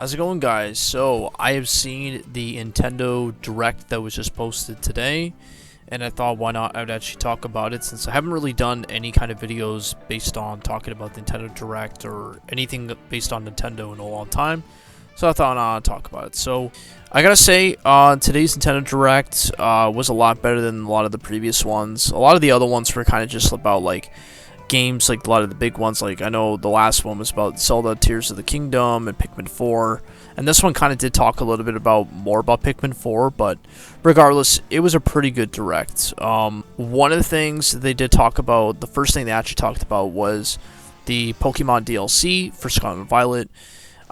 How's it going, guys? So I have seen the Nintendo Direct that was just posted today, and I thought why not I would actually talk about it, since I haven't really done any kind of videos based on talking about the Nintendo Direct or anything based on Nintendo in a long time. So I thought I'd talk about it. So I gotta say, today's Nintendo Direct was a lot better than a lot of the previous ones. A lot of the other ones were kind of just about like games, like a lot of the big ones. Like I know the last one was about Zelda Tears of the Kingdom and Pikmin 4, and this one kind of did talk a little bit about more about Pikmin 4, but regardless, it was a pretty good direct. One of the things they did talk about, the first thing they actually talked about was the Pokemon DLC for Scarlet and Violet.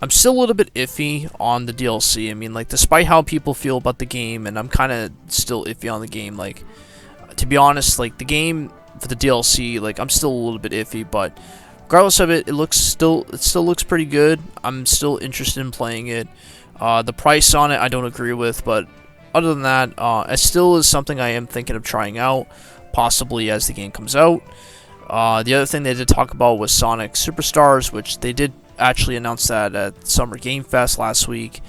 I'm still a little bit iffy on the DLC. I mean, like, despite how people feel about the game, and I'm kind of still iffy on the game, like, to be honest, like, the game for the DLC, like, I'm still a little bit iffy, but regardless of it, it still looks pretty good. I'm still interested in playing it. The price on it, I don't agree with, but other than that, it still is something I am thinking of trying out, possibly as the game comes out. The other thing they did talk about was Sonic Superstars, which they did actually announce that at Summer Game Fest last week.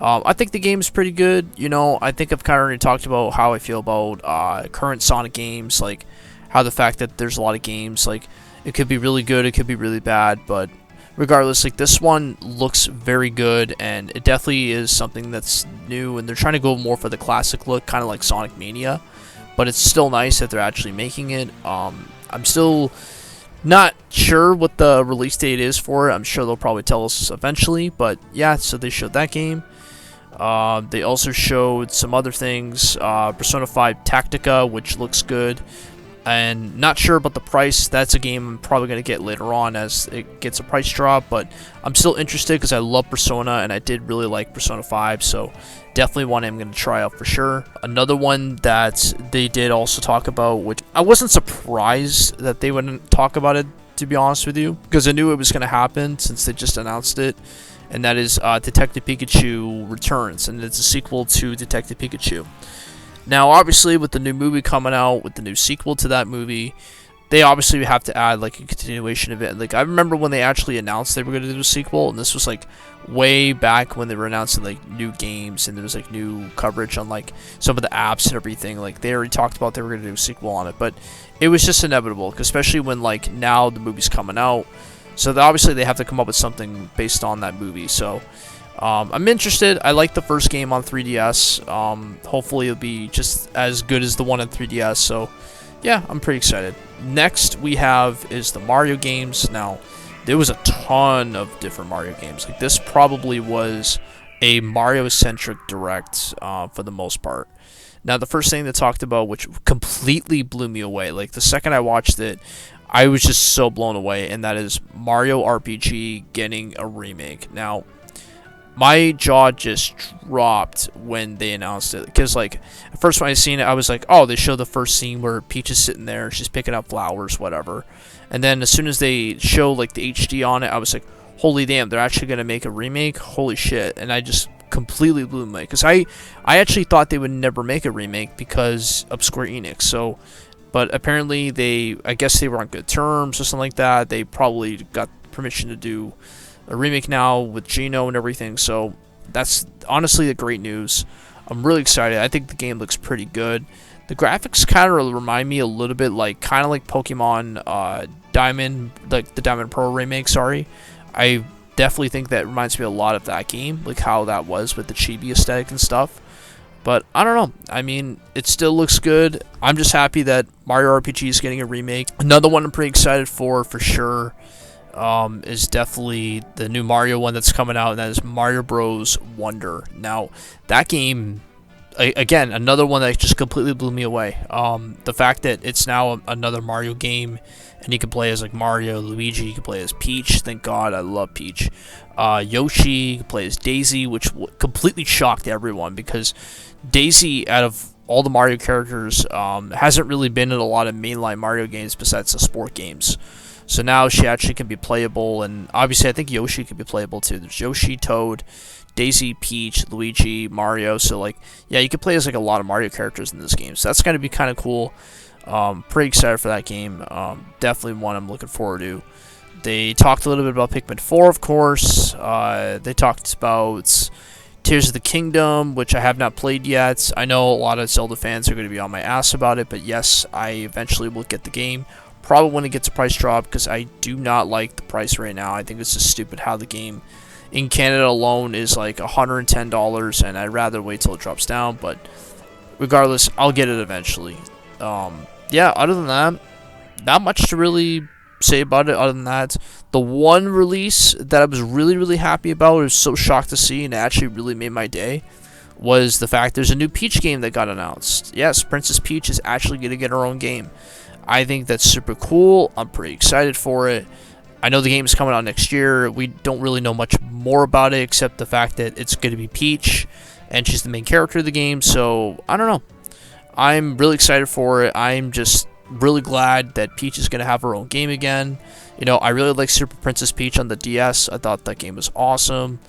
I think the game is pretty good. You know, I think I've kind of already talked about how I feel about current Sonic games, like how the fact that there's a lot of games, like it could be really good, it could be really bad, but regardless, like this one looks very good, and it definitely is something that's new, and they're trying to go more for the classic look, kind of like Sonic Mania, but it's still nice that they're actually making it. I'm still not sure what the release date is for it. I'm sure they'll probably tell us eventually, but yeah, so they showed that game. They also showed some other things, Persona 5 Tactica, which looks good, and not sure about the price. That's a game I'm probably going to get later on as it gets a price drop, but I'm still interested because I love Persona, and I did really like Persona 5, so definitely one I'm going to try out for sure. Another one that they did also talk about, which I wasn't surprised that they wouldn't talk about it, to be honest with you, because I knew it was going to happen since they just announced it, and that is Detective Pikachu Returns, and it's a sequel to Detective Pikachu. Now, obviously, with the new movie coming out, with the new sequel to that movie, they obviously have to add, like, a continuation of it. Like, I remember when they actually announced they were going to do a sequel, and this was, like, way back when they were announcing, like, new games, and there was, like, new coverage on, like, some of the apps and everything. Like, they already talked about they were going to do a sequel on it, but it was just inevitable, especially when, like, now the movie's coming out. So, obviously, they have to come up with something based on that movie, so I'm interested. I like the first game on 3DS. Hopefully it'll be just as good as the one on 3DS. So, yeah, I'm pretty excited. Next we have is the Mario games. Now, there was a ton of different Mario games. Like, this probably was a Mario-centric direct for the most part. Now, the first thing they talked about, which completely blew me away, like the second I watched it, I was just so blown away, and that is Mario RPG getting a remake. Now, my jaw just dropped when they announced it, because like at first when I seen it, I was like, oh, they show the first scene where Peach is sitting there, she's picking up flowers, whatever, and then as soon as they show like the HD on it, I was like, holy damn, they're actually gonna make a remake, holy shit. And I just completely blew me, because I actually thought they would never make a remake because of Square Enix. So, but apparently I guess they were on good terms or something like that. They probably got permission to do a remake now with Geno and everything, so that's honestly the great news. I'm really excited. I think the game looks pretty good. The graphics kind of remind me a little bit like kind of like Pokemon Diamond, like the Diamond Pearl remake, sorry. I definitely think that reminds me a lot of that game, like how that was with the chibi aesthetic and stuff. But I don't know. I mean, it still looks good. I'm just happy that Mario RPG is getting a remake. Another one I'm pretty excited for sure, is definitely the new Mario one that's coming out, and that is Mario Bros. Wonder. Now, that game, again, another one that just completely blew me away. The fact that it's now another Mario game, and you can play as like Mario, Luigi, you can play as Peach. Thank God, I love Peach. Yoshi, you can play as Daisy, which completely shocked everyone, because Daisy, out of all the Mario characters, hasn't really been in a lot of mainline Mario games besides the sport games. So now she actually can be playable, and obviously I think Yoshi can be playable too. There's Yoshi, Toad, Daisy, Peach, Luigi, Mario. So like, yeah, you can play as like a lot of Mario characters in this game. So that's going to be kind of cool. Pretty excited for that game. Definitely one I'm looking forward to. They talked a little bit about Pikmin 4, of course. They talked about Tears of the Kingdom, which I have not played yet. I know a lot of Zelda fans are going to be on my ass about it, but yes, I eventually will get the game. Probably when it gets a price drop, because I do not like the price right now. I think it's just stupid how the game in Canada alone is like $110, and I'd rather wait till it drops down, but regardless, I'll get it eventually. Yeah, other than that, not much to really say about it other than that. The one release that I was really happy about, I was so shocked to see, and it actually really made my day, was the fact there's a new Peach game that got announced. Yes, Princess Peach is actually going to get her own game. I think that's super cool. I'm pretty excited for it. I know the game is coming out next year. We don't really know much more about it except the fact that it's going to be Peach and she's the main character of the game, so I don't know. I'm really excited for it. I'm just really glad that Peach is going to have her own game again. You know, I really like Super Princess Peach on the DS. I thought that game was awesome.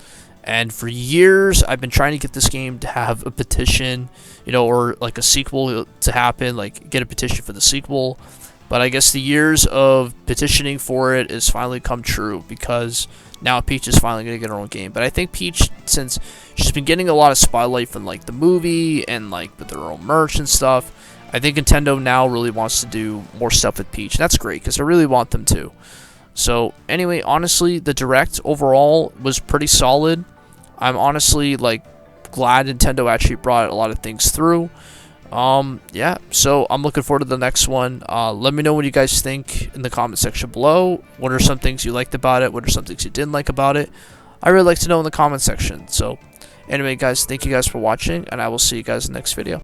And for years, I've been trying to get this game to have a petition, you know, or like a sequel to happen, like get a petition for the sequel. But I guess the years of petitioning for it has finally come true, because now Peach is finally going to get her own game. But I think Peach, since she's been getting a lot of spotlight from like the movie and like with her own merch and stuff, I think Nintendo now really wants to do more stuff with Peach. And that's great, because I really want them to. So anyway, honestly, the Direct overall was pretty solid. I'm honestly like glad Nintendo actually brought a lot of things through. Yeah, so I'm looking forward to the next one. Let me know what you guys think in the comment section below. What are some things you liked about it? What are some things you didn't like about it? I really like to know in the comment section. So anyway, guys, thank you guys for watching, and I will see you guys in the next video.